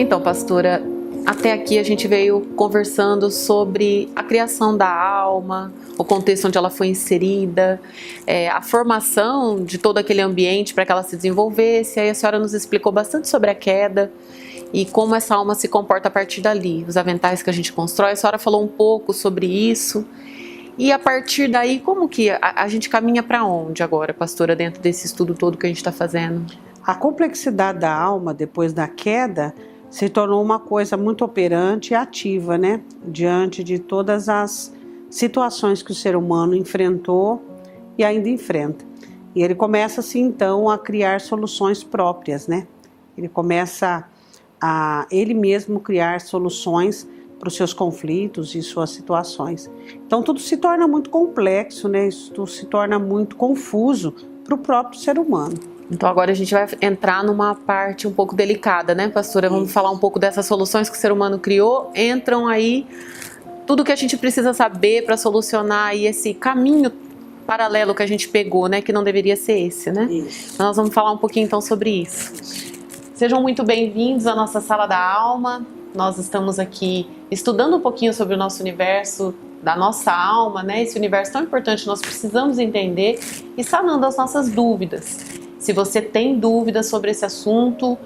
Então, pastora, até aqui a gente veio conversando sobre a criação da alma, o contexto onde ela foi inserida, a formação de todo aquele ambiente para que ela se desenvolvesse. Aí a senhora nos explicou bastante sobre a queda e como essa alma se comporta a partir dali, os aventais que a gente constrói. A senhora falou um pouco sobre isso. E a partir daí, como que a gente caminha para onde agora, pastora, dentro desse estudo todo que a gente está fazendo? A complexidade da alma depois da queda se tornou uma coisa muito operante e ativa, né? Diante de todas as situações que o ser humano enfrentou e ainda enfrenta. E ele começa assim então a criar soluções próprias, né? Ele começa a ele mesmo criar soluções para os seus conflitos e suas situações. Então tudo se torna muito complexo, né? Isso tudo se torna muito confuso para o próprio ser humano. Então agora a gente vai entrar numa parte um pouco delicada, né, pastora? Vamos falar um pouco dessas soluções que o ser humano criou. Entram aí tudo que a gente precisa saber para solucionar aí esse caminho paralelo que a gente pegou, né? Que não deveria ser esse, né? Isso. Nós vamos falar um pouquinho então sobre isso. Sejam muito bem-vindos à nossa Sala da Alma. Nós estamos aqui estudando um pouquinho sobre o nosso universo, da nossa alma, né? Esse universo tão importante, nós precisamos entender e sanando as nossas dúvidas. Se você tem dúvidas sobre esse assunto,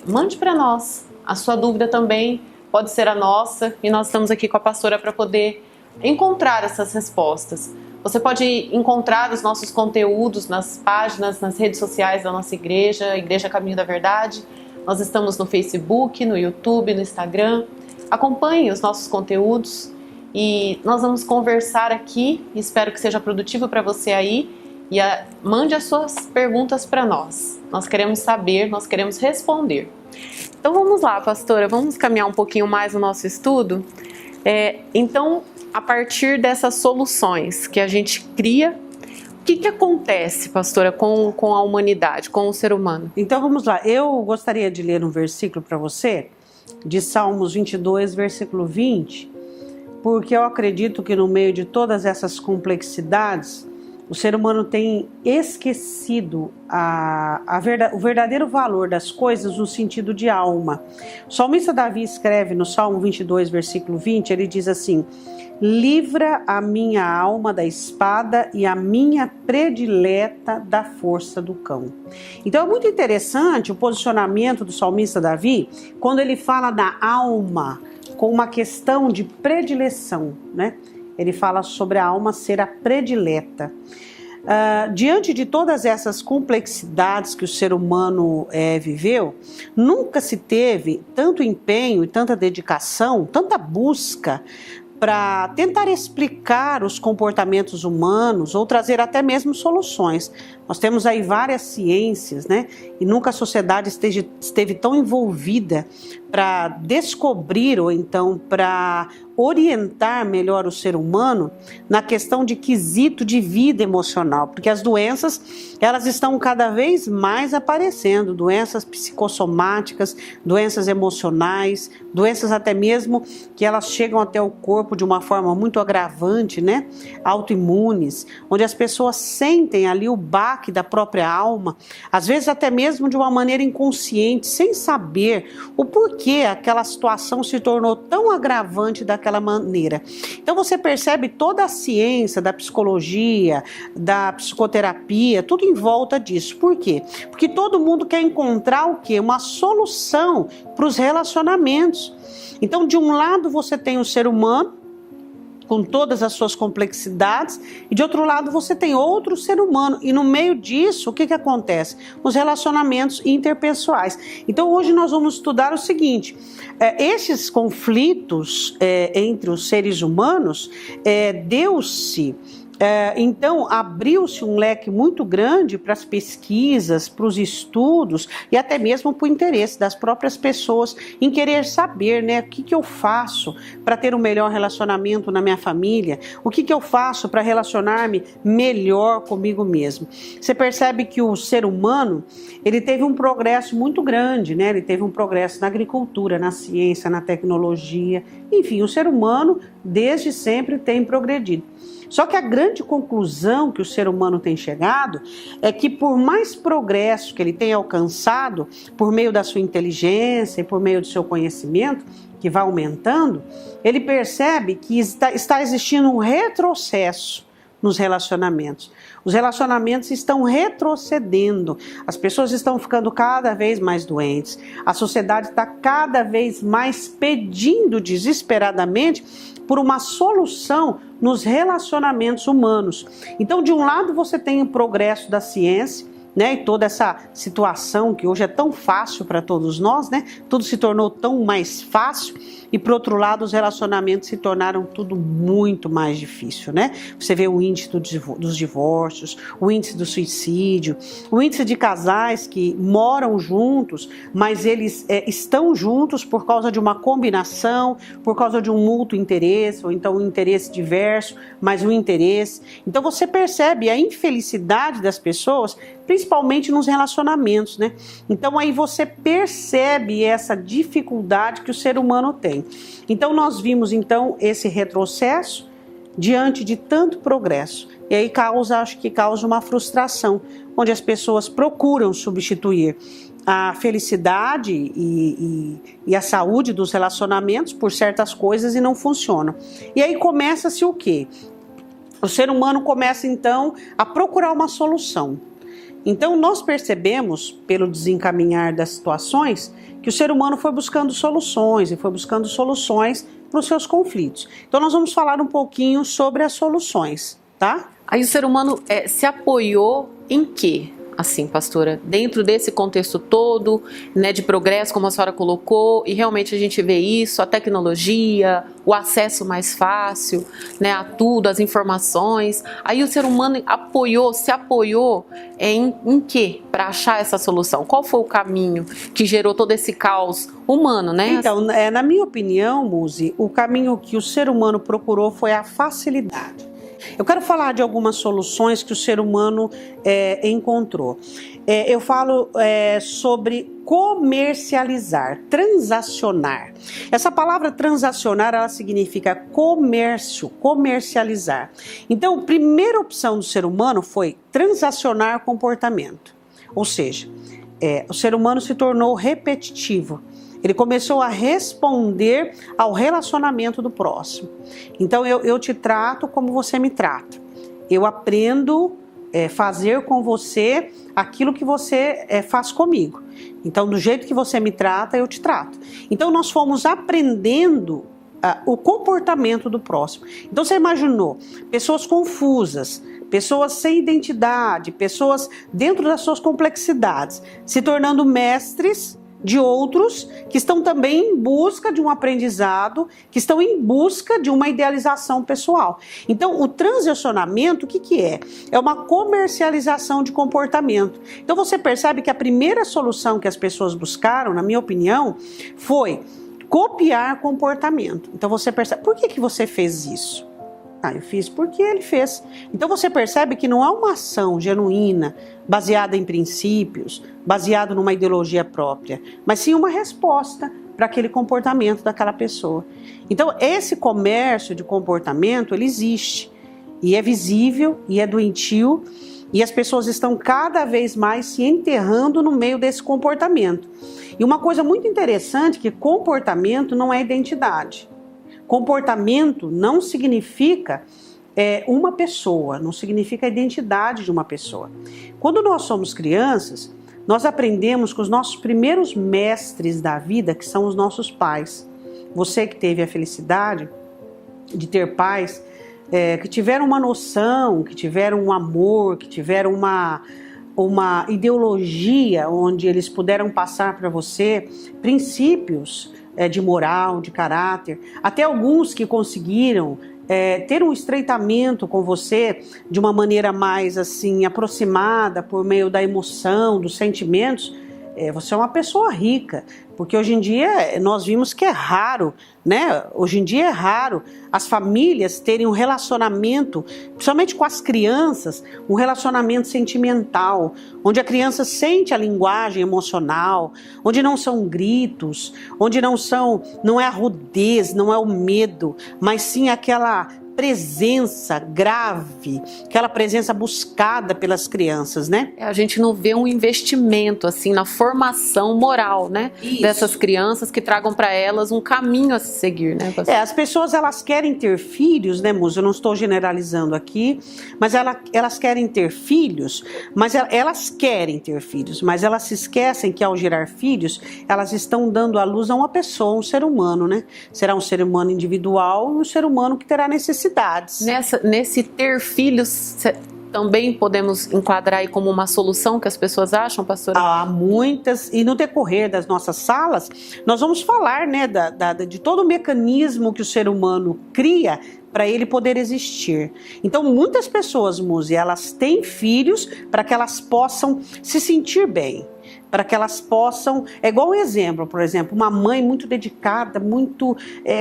mande para nós. A sua dúvida também pode ser a nossa e nós estamos aqui com a pastora para poder encontrar essas respostas. Você pode encontrar os nossos conteúdos nas páginas, nas redes sociais da nossa igreja, Igreja Caminho da Verdade. Nós estamos no Facebook, no YouTube, no Instagram. Acompanhe os nossos conteúdos e nós vamos conversar aqui. Espero que seja produtivo para você aí. E mande as suas perguntas para nós. Nós queremos saber, nós queremos responder. Então vamos lá, pastora, vamos caminhar um pouquinho mais no nosso estudo. Então, a partir dessas soluções que a gente cria, o que acontece, pastora, com a humanidade, com o ser humano? Então vamos lá, eu gostaria de ler um versículo para você, de Salmos 22, versículo 20, porque eu acredito que no meio de todas essas complexidades, o ser humano tem esquecido o verdadeiro valor das coisas no sentido de alma. O salmista Davi escreve no Salmo 22, versículo 20, ele diz assim: livra a minha alma da espada e a minha predileta da força do cão. Então é muito interessante o posicionamento do salmista Davi, quando ele fala da alma com uma questão de predileção, né? Ele fala sobre a alma ser a predileta. Diante de todas essas complexidades que o ser humano viveu, nunca se teve tanto empenho e tanta dedicação, tanta busca para tentar explicar os comportamentos humanos ou trazer até mesmo soluções. Nós temos aí várias ciências, né? E nunca a sociedade esteve tão envolvida para descobrir ou então para orientar melhor o ser humano na questão de quesito de vida emocional, porque as doenças, elas estão cada vez mais aparecendo, doenças psicossomáticas, doenças emocionais, doenças até mesmo que elas chegam até o corpo de uma forma muito agravante, né? Autoimunes, onde as pessoas sentem ali o baque da própria alma, às vezes até mesmo de uma maneira inconsciente, sem saber o porquê aquela situação se tornou tão agravante daquela maneira. Então você percebe toda a ciência da psicologia, da psicoterapia, tudo em volta disso. Por quê? Porque todo mundo quer encontrar o quê? Uma solução para os relacionamentos. Então, de um lado você tem o ser humano, com todas as suas complexidades, e de outro lado você tem outro ser humano, e no meio disso, o que acontece? Os relacionamentos interpessoais. Então hoje nós vamos estudar o seguinte, esses conflitos entre os seres humanos, deu-se Então, abriu-se um leque muito grande para as pesquisas, para os estudos e até mesmo para o interesse das próprias pessoas em querer saber, né, o que eu faço para ter um melhor relacionamento na minha família, o que eu faço para relacionar-me melhor comigo mesmo. Você percebe que o ser humano, ele teve um progresso muito grande, né? Ele teve um progresso na agricultura, na ciência, na tecnologia, enfim, o ser humano desde sempre tem progredido. Só que a grande conclusão que o ser humano tem chegado é que por mais progresso que ele tenha alcançado, por meio da sua inteligência e por meio do seu conhecimento, que vai aumentando, ele percebe que está existindo um retrocesso nos relacionamentos. Os relacionamentos estão retrocedendo, as pessoas estão ficando cada vez mais doentes, a sociedade está cada vez mais pedindo desesperadamente por uma solução nos relacionamentos humanos. Então, de um lado você tem o progresso da ciência, né, e toda essa situação que hoje é tão fácil para todos nós, né? Tudo se tornou tão mais fácil. E por outro lado, os relacionamentos se tornaram tudo muito mais difícil, né? Você vê o índice dos divórcios, o índice do suicídio, o índice de casais que moram juntos, mas eles estão juntos por causa de uma combinação, por causa de um mútuo interesse, ou então um interesse diverso, mas um interesse. Então você percebe a infelicidade das pessoas, principalmente nos relacionamentos, né? Então aí você percebe essa dificuldade que o ser humano tem. Então nós vimos então esse retrocesso diante de tanto progresso. E aí acho que causa uma frustração, onde as pessoas procuram substituir a felicidade e a saúde dos relacionamentos por certas coisas e não funcionam. E aí começa-se o quê? O ser humano começa então a procurar uma solução. Então nós percebemos, pelo desencaminhar das situações, que o ser humano foi buscando soluções e foi buscando soluções para os seus conflitos. Então nós vamos falar um pouquinho sobre as soluções, tá? Aí o ser humano se apoiou em quê? Assim, pastora, dentro desse contexto todo, né, de progresso, como a senhora colocou, e realmente a gente vê isso, a tecnologia, o acesso mais fácil, né, a tudo, as informações. Aí o ser humano se apoiou em quê? Para achar essa solução? Qual foi o caminho que gerou todo esse caos humano, né? Então, na minha opinião, Muzi, o caminho que o ser humano procurou foi a facilidade. Eu quero falar de algumas soluções que o ser humano encontrou. Eu falo sobre comercializar, transacionar. Essa palavra transacionar, ela significa comércio, comercializar. Então, a primeira opção do ser humano foi transacionar comportamento. Ou seja, o ser humano se tornou repetitivo. Ele começou a responder ao relacionamento do próximo. Então eu te trato como você me trata. Eu aprendo fazer com você aquilo que você faz comigo. Então do jeito que você me trata, eu te trato. Então nós fomos aprendendo o comportamento do próximo. Então você imaginou pessoas confusas, pessoas sem identidade, pessoas dentro das suas complexidades, se tornando mestres de outros que estão também em busca de um aprendizado, que estão em busca de uma idealização pessoal. Então, o transacionamento, o que é? É uma comercialização de comportamento. Então, você percebe que a primeira solução que as pessoas buscaram, na minha opinião, foi copiar comportamento. Então, você percebe, por que você fez isso? Eu fiz porque ele fez. Então você percebe que não é uma ação genuína, baseada em princípios, baseada numa ideologia própria, mas sim uma resposta para aquele comportamento daquela pessoa. Então esse comércio de comportamento, ele existe, e é visível, e é doentio, e as pessoas estão cada vez mais se enterrando no meio desse comportamento. E uma coisa muito interessante é que comportamento não é identidade. Comportamento não significa uma pessoa, não significa a identidade de uma pessoa. Quando nós somos crianças, nós aprendemos com os nossos primeiros mestres da vida, que são os nossos pais. Você que teve a felicidade de ter pais que tiveram uma noção, que tiveram um amor, que tiveram uma ideologia onde eles puderam passar para você princípios de moral, de caráter, até alguns que conseguiram ter um estreitamento com você de uma maneira mais assim aproximada por meio da emoção, dos sentimentos, você é uma pessoa rica, porque hoje em dia nós vimos que é raro, né? Hoje em dia é raro as famílias terem um relacionamento, principalmente com as crianças, um relacionamento sentimental, onde a criança sente a linguagem emocional, onde não são gritos, onde não é a rudez, não é o medo, mas sim aquela presença grave, aquela presença buscada pelas crianças, né? A gente não vê um investimento assim na formação moral, né? Isso. Dessas crianças, que tragam para elas um caminho a se seguir, né? As pessoas, elas querem ter filhos, né, Musa? Eu não estou generalizando aqui, mas elas querem ter filhos, mas elas querem ter filhos, mas elas se esquecem que ao gerar filhos, elas estão dando à luz a uma pessoa, um ser humano, né? Será um ser humano individual e um ser humano que terá necessidades. Nesse ter filhos, também podemos enquadrar aí como uma solução que as pessoas acham, pastora? Há muitas, e no decorrer das nossas salas, nós vamos falar, né, de todo o mecanismo que o ser humano cria para ele poder existir. Então, muitas pessoas, Muzi, elas têm filhos para que elas possam se sentir bem, para que elas possam, é igual um exemplo, por exemplo, uma mãe muito dedicada,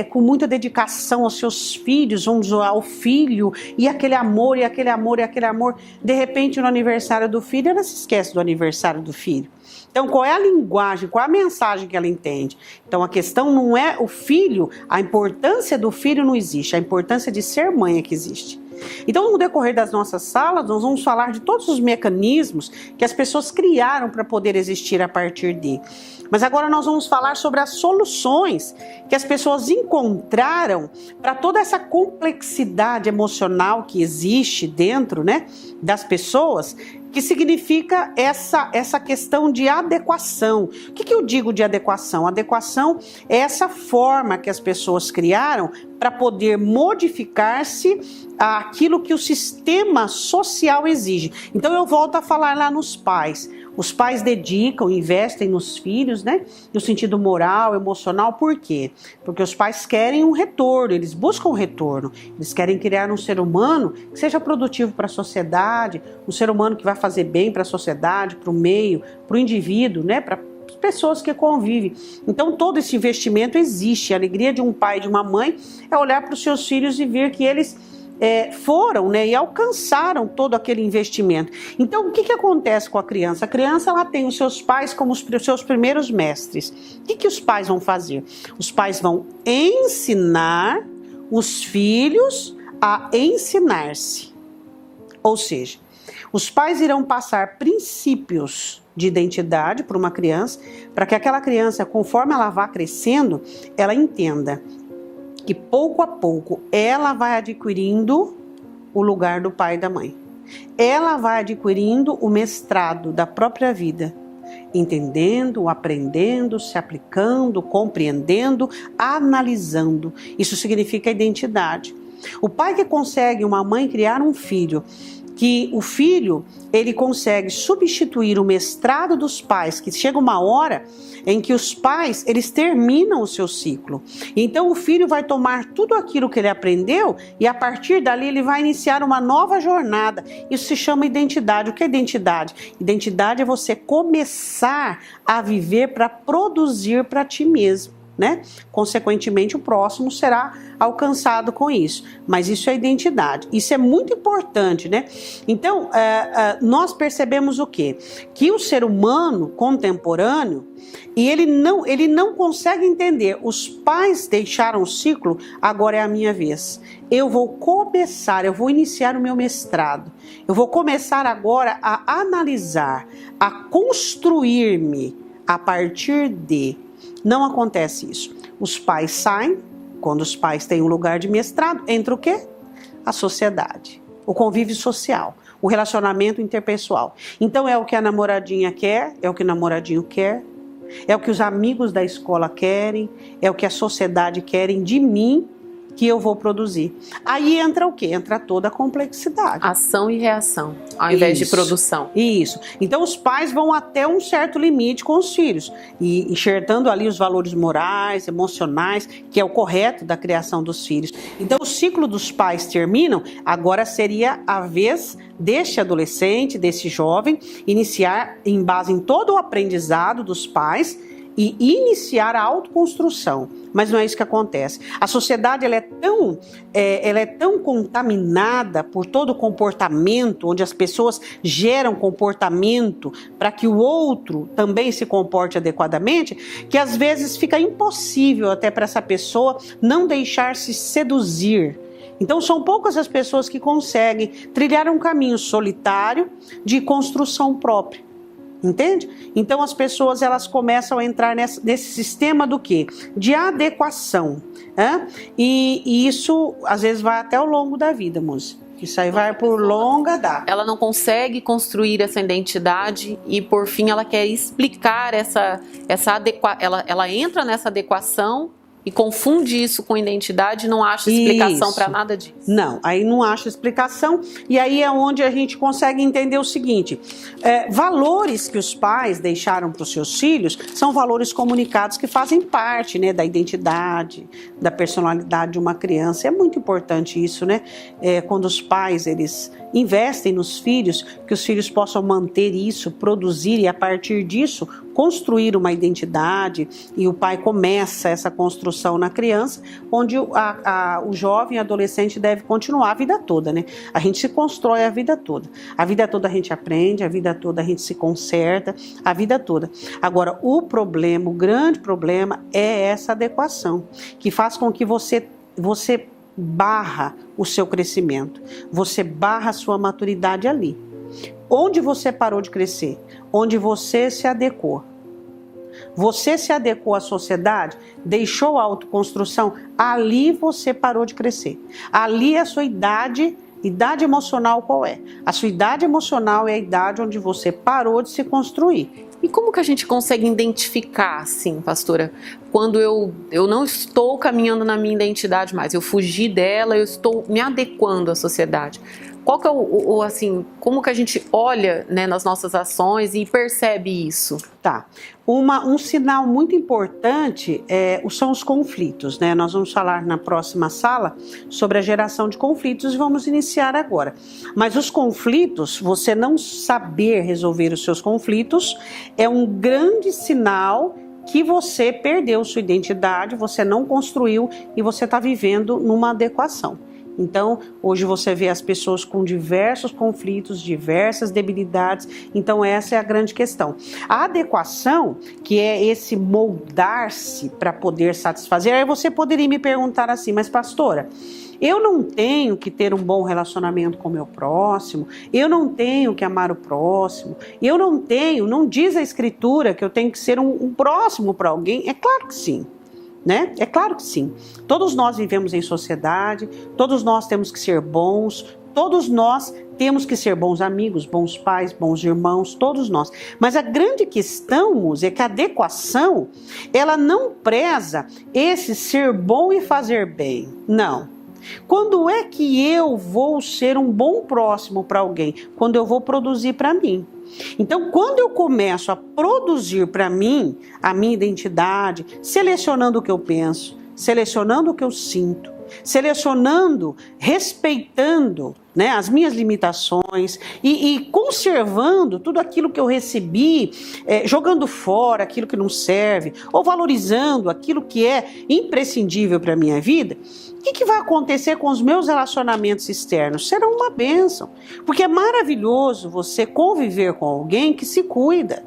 com muita dedicação aos seus filhos, vamos dizer, ao filho, e aquele amor, e aquele amor, e aquele amor, de repente no aniversário do filho, ela se esquece do aniversário do filho. Então, qual é a linguagem, qual é a mensagem que ela entende? Então, a questão não é o filho, a importância do filho não existe, a importância de ser mãe é que existe. Então, no decorrer das nossas salas, nós vamos falar de todos os mecanismos que as pessoas criaram para poder existir a partir de. Mas agora nós vamos falar sobre as soluções que as pessoas encontraram para toda essa complexidade emocional que existe dentro, né, das pessoas, que significa essa questão de adequação. O que eu digo de adequação? Adequação é essa forma que as pessoas criaram para poder modificar-se àquilo que o sistema social exige. Então eu volto a falar lá nos pais. Os pais dedicam, investem nos filhos, né? No sentido moral, emocional. Por quê? Porque os pais querem um retorno, eles buscam um retorno. Eles querem criar um ser humano que seja produtivo para a sociedade, um ser humano que vai fazer bem para a sociedade, para o meio, para o indivíduo, né? Para as pessoas que convivem. Então todo esse investimento existe. A alegria de um pai e de uma mãe é olhar para os seus filhos e ver que eles foram, né, e alcançaram todo aquele investimento. Então, o que acontece com a criança? A criança, ela tem os seus pais como os seus primeiros mestres. O que os pais vão fazer? Os pais vão ensinar os filhos a ensinar-se. Ou seja, os pais irão passar princípios de identidade para uma criança, para que aquela criança, conforme ela vá crescendo, ela entenda que pouco a pouco ela vai adquirindo o lugar do pai e da mãe. Ela vai adquirindo o mestrado da própria vida, entendendo, aprendendo, se aplicando, compreendendo, analisando. Isso significa identidade. O pai que consegue, uma mãe, criar um filho, que o filho, ele consegue substituir o mestrado dos pais, que chega uma hora em que os pais, eles terminam o seu ciclo. Então o filho vai tomar tudo aquilo que ele aprendeu e a partir dali ele vai iniciar uma nova jornada. Isso se chama identidade. O que é identidade? Identidade é você começar a viver para produzir para ti mesmo, né? Consequentemente, o próximo será alcançado com isso. Mas isso é identidade. Isso é muito importante, né? Então, nós percebemos o quê? Que o ser humano contemporâneo, e ele não consegue entender. Os pais deixaram o ciclo, agora é a minha vez. Eu vou iniciar o meu mestrado. Eu vou começar agora a analisar, a construir-me a partir de. Não acontece isso. Os pais saem, quando os pais têm um lugar de mestrado, entra o quê? A sociedade, o convívio social, o relacionamento interpessoal. Então é o que a namoradinha quer, é o que o namoradinho quer, é o que os amigos da escola querem, é o que a sociedade querem de mim que eu vou produzir. Aí entra o quê? Entra toda a complexidade. Ação e reação, ao invés de produção. Isso. Então os pais vão até um certo limite com os filhos, e enxertando ali os valores morais, emocionais, que é o correto da criação dos filhos. Então o ciclo dos pais terminam, agora seria a vez deste adolescente, desse jovem, iniciar em base em todo o aprendizado dos pais, e iniciar a autoconstrução. Mas não é isso que acontece. A sociedade ela é tão contaminada por todo o comportamento, onde as pessoas geram comportamento para que o outro também se comporte adequadamente, que às vezes fica impossível até para essa pessoa não deixar-se seduzir. Então são poucas as pessoas que conseguem trilhar um caminho solitário de construção própria. Entende? Então as pessoas elas começam a entrar nesse sistema do quê? De adequação. E isso às vezes vai até ao longo da vida, moça. Isso aí vai por longa data. Ela não consegue construir essa identidade e por fim ela quer explicar essa ela entra nessa adequação e confunde isso com identidade e não acha explicação para nada disso. Não, aí não acha explicação, e aí é onde a gente consegue entender o seguinte: valores que os pais deixaram para os seus filhos são valores comunicados que fazem parte, né, da identidade, da personalidade de uma criança. É muito importante isso, né? Quando os pais eles investem nos filhos, que os filhos possam manter isso, produzir e a partir disso construir uma identidade, e o pai começa essa construção na criança, onde o jovem adolescente deve continuar a vida toda, né? A gente se constrói a vida toda a gente aprende, a vida toda a gente se conserta, a vida toda. Agora, o grande problema é essa adequação, que faz com que você barra o seu crescimento, você barra a sua maturidade ali. Onde você parou de crescer? Onde você se adequou. Você se adequou à sociedade, deixou a autoconstrução, ali você parou de crescer. Ali é a sua idade emocional qual é? A sua idade emocional é a idade onde você parou de se construir. E como que a gente consegue identificar, assim, pastora, quando eu não estou caminhando na minha identidade mais, eu fugi dela, eu estou me adequando à sociedade? Qual que é assim, como que a gente olha, né, nas nossas ações e percebe isso? Tá. Um sinal muito importante são os conflitos, né? Nós vamos falar na próxima sala sobre a geração de conflitos e vamos iniciar agora. Mas os conflitos, você não saber resolver os seus conflitos, é um grande sinal que você perdeu sua identidade, você não construiu e você está vivendo numa adequação. Então, hoje você vê as pessoas com diversos conflitos, diversas debilidades, então essa é a grande questão. A adequação, que é esse moldar-se para poder satisfazer, aí você poderia me perguntar assim, mas pastora, eu não tenho que ter um bom relacionamento com o meu próximo, eu não tenho que amar o próximo, não diz a Escritura que eu tenho que ser um próximo para alguém? É claro que sim. Né? É claro que sim. Todos nós vivemos em sociedade, todos nós temos que ser bons, todos nós temos que ser bons amigos, bons pais, bons irmãos, todos nós. Mas a grande questão, Musa, é que a adequação, ela não preza esse ser bom e fazer bem. Não. Quando é que eu vou ser um bom próximo para alguém? Quando eu vou produzir para mim. Então, quando eu começo a produzir para mim a minha identidade, selecionando o que eu penso, selecionando o que eu sinto, selecionando, respeitando, né, as minhas limitações e conservando tudo aquilo que eu recebi, jogando fora aquilo que não serve, ou valorizando aquilo que é imprescindível para a minha vida, o que vai acontecer com os meus relacionamentos externos? Serão uma bênção, porque é maravilhoso você conviver com alguém que se cuida.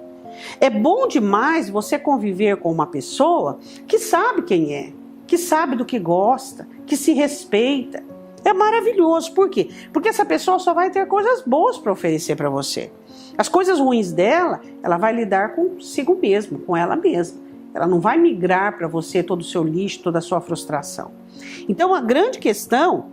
É bom demais você conviver com uma pessoa que sabe quem é, que sabe do que gosta, que se respeita. É maravilhoso. Por quê? Porque essa pessoa só vai ter coisas boas para oferecer para você. As coisas ruins dela, ela vai lidar consigo mesma, com ela mesma. Ela não vai migrar para você todo o seu lixo, toda a sua frustração. Então a grande questão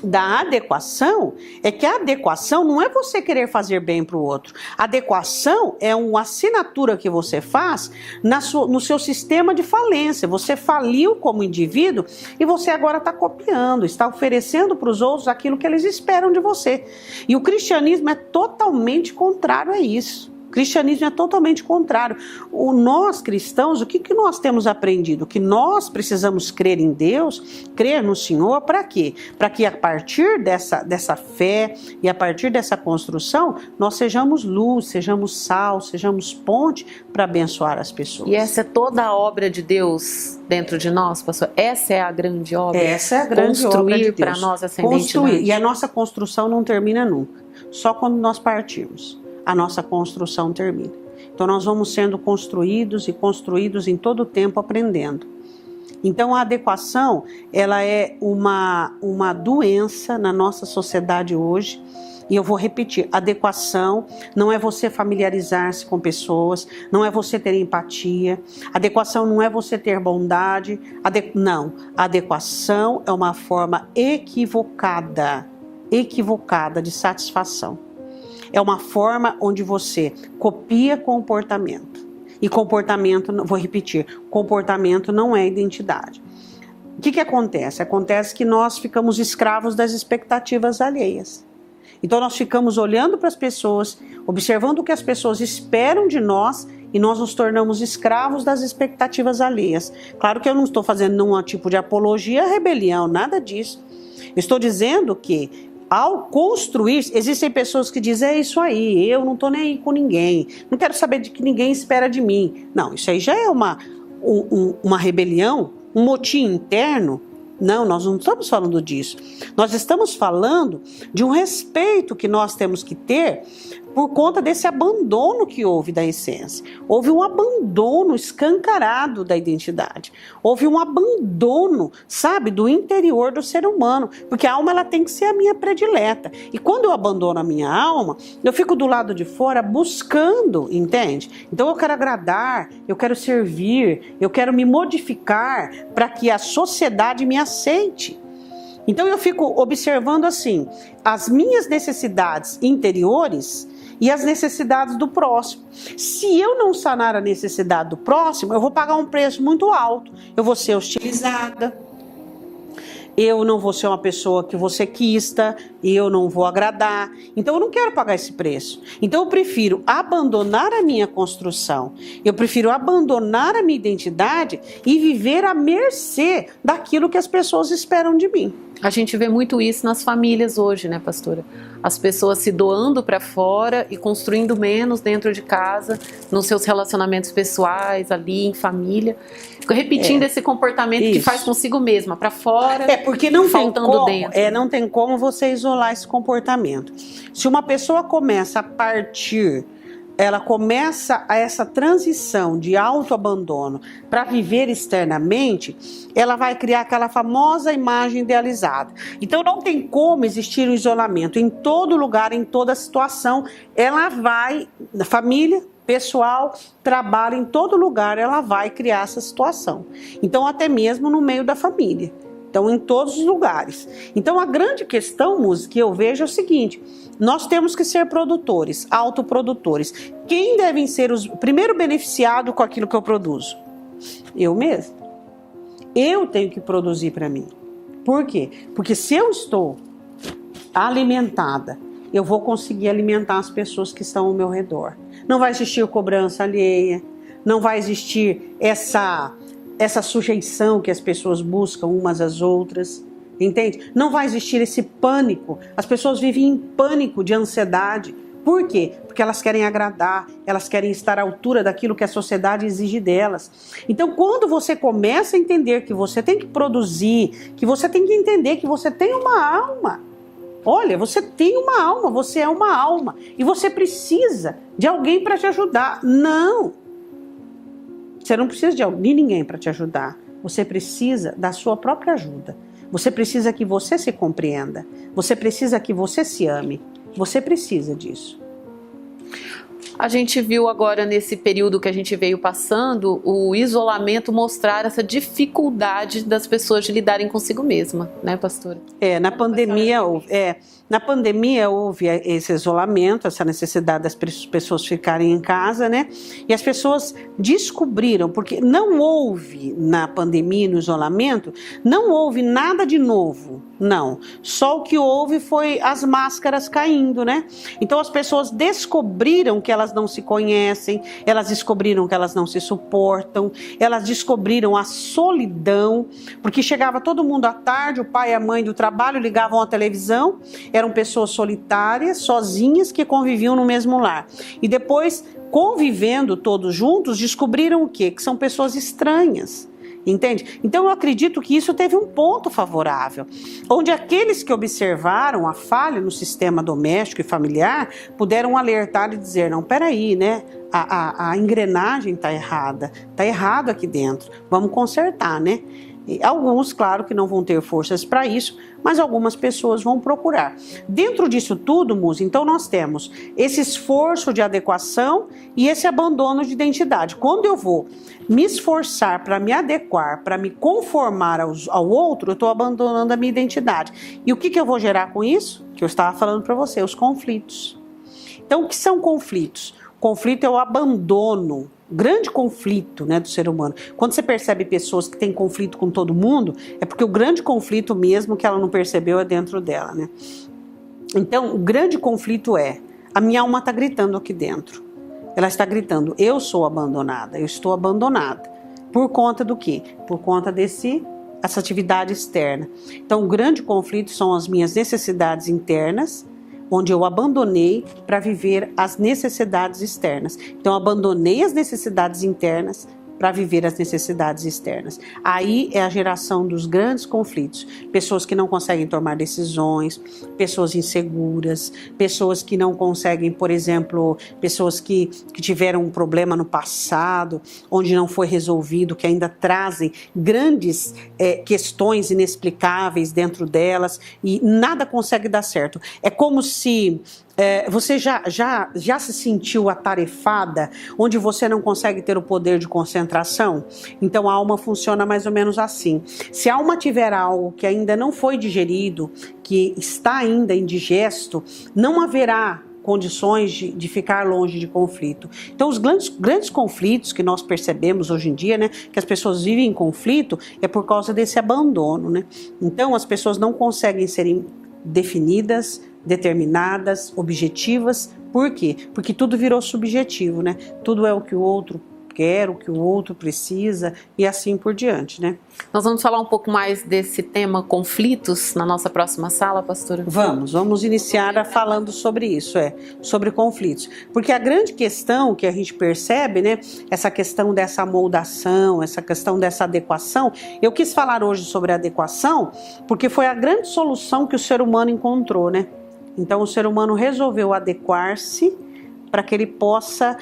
da adequação é que a adequação não é você querer fazer bem para o outro. A adequação é uma assinatura que você faz no seu sistema de falência. Você faliu como indivíduo e você agora está copiando, está oferecendo para os outros aquilo que eles esperam de você. E o cristianismo é totalmente contrário a isso. O cristianismo é totalmente contrário. Nós cristãos, o que nós temos aprendido? Que nós precisamos crer em Deus, crer no Senhor, para quê? Para que a partir dessa fé e a partir dessa construção, nós sejamos luz, sejamos sal, sejamos ponte para abençoar as pessoas. E essa é toda a obra de Deus dentro de nós, pastor? Essa é a grande obra? Essa é a grande obra de Deus. Construir para nós essa identidade. E a nossa construção não termina nunca, só quando nós partirmos. A nossa construção termina. Então nós vamos sendo construídos e construídos em todo o tempo aprendendo. Então a adequação, ela é uma doença na nossa sociedade hoje. E eu vou repetir, adequação não é você familiarizar-se com pessoas, não é você ter empatia, adequação não é você ter bondade, não, adequação é uma forma equivocada de satisfação. É uma forma onde você copia comportamento. E comportamento, vou repetir, comportamento não é identidade. O que acontece? Acontece que nós ficamos escravos das expectativas alheias. Então nós ficamos olhando para as pessoas, observando o que as pessoas esperam de nós e nós nos tornamos escravos das expectativas alheias. Claro que eu não estou fazendo nenhum tipo de apologia à rebelião, nada disso. Eu estou dizendo que ao construir, existem pessoas que dizem, é isso aí, eu não estou nem aí com ninguém, não quero saber de que ninguém espera de mim. Não, isso aí já é uma rebelião, um motim interno. Não, nós não estamos falando disso. Nós estamos falando de um respeito que nós temos que ter por conta desse abandono que houve da essência. Houve um abandono escancarado da identidade. Houve um abandono, sabe, do interior do ser humano. Porque a alma, ela tem que ser a minha predileta. E quando eu abandono a minha alma, eu fico do lado de fora buscando, entende? Então eu quero agradar, eu quero servir, eu quero me modificar para que a sociedade me aceite. Então eu fico observando assim, as minhas necessidades interiores e as necessidades do próximo. Se eu não sanar a necessidade do próximo, eu vou pagar um preço muito alto. Eu vou ser hostilizada, eu não vou ser uma pessoa que você quista, e eu não vou agradar. Então eu não quero pagar esse preço. Então eu prefiro abandonar a minha construção, eu prefiro abandonar a minha identidade e viver à mercê daquilo que as pessoas esperam de mim. A gente vê muito isso nas famílias hoje, né, pastora? As pessoas se doando para fora e construindo menos dentro de casa, nos seus relacionamentos pessoais, ali em família, repetindo esse comportamento que faz consigo mesma, para fora, porque não faltando tem como, dentro. Não tem como você isolar esse comportamento. Se uma pessoa começa a partir, ela começa a essa transição de autoabandono para viver externamente, ela vai criar aquela famosa imagem idealizada. Então não tem como existir um isolamento. Em todo lugar, em toda situação, ela vai, na família, pessoal, trabalho, em todo lugar, ela vai criar essa situação. Então até mesmo no meio da família. Então em todos os lugares. Então a grande questão, Muzi, que eu vejo é o seguinte: nós temos que ser produtores, autoprodutores. Quem devem ser os primeiro beneficiados com aquilo que eu produzo? Eu mesmo. Eu tenho que produzir para mim. Por quê? Porque se eu estou alimentada, eu vou conseguir alimentar as pessoas que estão ao meu redor. Não vai existir cobrança alheia, não vai existir essa sujeição que as pessoas buscam umas às outras. Entende? Não vai existir esse pânico. As pessoas vivem em pânico de ansiedade. Por quê? Porque elas querem agradar, elas querem estar à altura daquilo que a sociedade exige delas. Então, quando você começa a entender que você tem que produzir, que você tem que entender que você tem uma alma. Olha, você tem uma alma, você é uma alma. E você precisa de alguém para te ajudar. Não! Você não precisa de ninguém para te ajudar. Você precisa da sua própria ajuda. Você precisa que você se compreenda. Você precisa que você se ame. Você precisa disso. A gente viu agora nesse período que a gente veio passando, o isolamento mostrar essa dificuldade das pessoas de lidarem consigo mesma, né, pastora? Na pandemia houve esse isolamento, essa necessidade das pessoas ficarem em casa, né? E as pessoas descobriram, porque não houve na pandemia, no isolamento, não houve nada de novo, não. Só o que houve foi as máscaras caindo, né? Então as pessoas descobriram que elas não se conhecem, elas descobriram que elas não se suportam, elas descobriram a solidão, porque chegava todo mundo à tarde, o pai e a mãe do trabalho ligavam a televisão, eram pessoas solitárias, sozinhas, que conviviam no mesmo lar. E depois, convivendo todos juntos, descobriram o quê? Que são pessoas estranhas. Entende? Então eu acredito que isso teve um ponto favorável, onde aqueles que observaram a falha no sistema doméstico e familiar puderam alertar e dizer, não, peraí, né? A engrenagem está errada, está errado aqui dentro, vamos consertar, né? E alguns, claro, que não vão ter forças para isso, mas algumas pessoas vão procurar. Dentro disso tudo, Muzi, então nós temos esse esforço de adequação e esse abandono de identidade. Quando eu vou me esforçar para me adequar, para me conformar ao outro, eu estou abandonando a minha identidade. E o que eu vou gerar com isso? Que eu estava falando para você, os conflitos. Então, o que são conflitos? Conflito é o abandono, grande conflito, né, do ser humano. Quando você percebe pessoas que têm conflito com todo mundo, é porque o grande conflito mesmo que ela não percebeu é dentro dela, né? Então, o grande conflito é, a minha alma está gritando aqui dentro. Ela está gritando, eu sou abandonada, eu estou abandonada. Por conta do quê? Por conta essa atividade externa. Então, o grande conflito são as minhas necessidades internas, onde eu abandonei para viver as necessidades externas. Então, eu abandonei as necessidades internas para viver as necessidades externas. Aí é a geração dos grandes conflitos. Pessoas que não conseguem tomar decisões, pessoas inseguras, pessoas que não conseguem, por exemplo, pessoas que tiveram um problema no passado, onde não foi resolvido, que ainda trazem grandes questões inexplicáveis dentro delas e nada consegue dar certo. É como se você já se sentiu atarefada, onde você não consegue ter o poder de concentração? Então a alma funciona mais ou menos assim. Se a alma tiver algo que ainda não foi digerido, que está ainda indigesto, não haverá condições de ficar longe de conflito. Então os grandes conflitos que nós percebemos hoje em dia, né, que as pessoas vivem em conflito, é por causa desse abandono, né? Então as pessoas não conseguem serem definidas, determinadas, objetivas. Por quê? Porque tudo virou subjetivo, né? Tudo é o que o outro quer, o que o outro precisa e assim por diante, né? Nós vamos falar um pouco mais desse tema conflitos na nossa próxima sala, pastora? Vamos iniciar falando sobre isso, sobre conflitos. Porque a grande questão que a gente percebe, né, essa questão dessa moldação, essa questão dessa adequação, eu quis falar hoje sobre adequação porque foi a grande solução que o ser humano encontrou, né? Então o ser humano resolveu adequar-se para que ele possa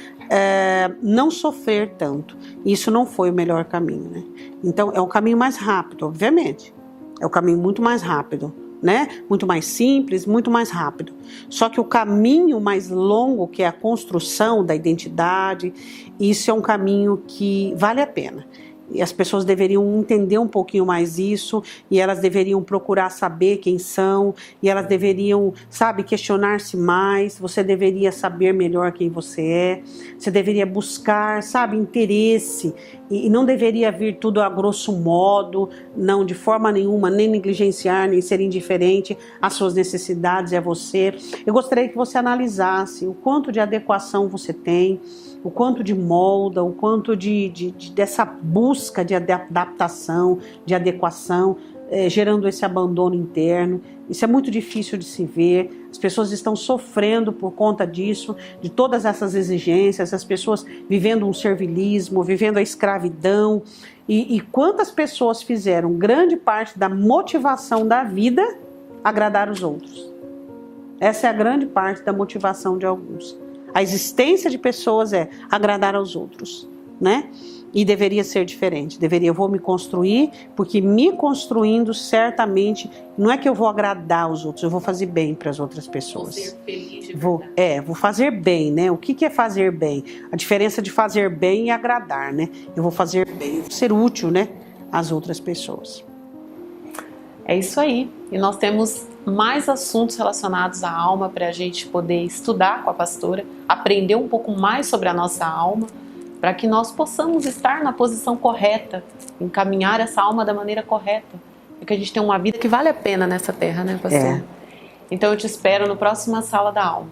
não sofrer tanto. Isso não foi o melhor caminho, né? Então é um caminho mais rápido, obviamente. É um caminho muito mais rápido, né? Muito mais simples, muito mais rápido. Só que o caminho mais longo, que é a construção da identidade, isso é um caminho que vale a pena. E as pessoas deveriam entender um pouquinho mais isso, e elas deveriam procurar saber quem são, e elas deveriam, questionar-se mais. Você deveria saber melhor quem você deveria buscar, interesse, e não deveria vir tudo a grosso modo, não, de forma nenhuma, nem negligenciar, nem ser indiferente às suas necessidades e a você. Eu gostaria que você analisasse o quanto de adequação você tem, o quanto de molda, o quanto dessa busca de adaptação, de adequação, gerando esse abandono interno. Isso é muito difícil de se ver. As pessoas estão sofrendo por conta disso, de todas essas exigências, as pessoas vivendo um servilismo, vivendo a escravidão. E quantas pessoas fizeram grande parte da motivação da vida agradar os outros? Essa é a grande parte da motivação de alguns. A existência de pessoas é agradar aos outros, né? E deveria ser diferente. Eu vou me construir, porque me construindo certamente, não é que eu vou agradar os outros, eu vou fazer bem para as outras pessoas. Vou ser feliz de Vou fazer bem, né? O que é fazer bem? A diferença de fazer bem e agradar, né? Eu vou fazer bem, vou ser útil, né, às outras pessoas. É isso aí. E nós temos mais assuntos relacionados à alma para a gente poder estudar com a pastora, aprender um pouco mais sobre a nossa alma, para que nós possamos estar na posição correta, encaminhar essa alma da maneira correta, para que a gente tenha uma vida que vale a pena nessa terra, né, pastor? Então eu te espero no próximo Sala da Alma.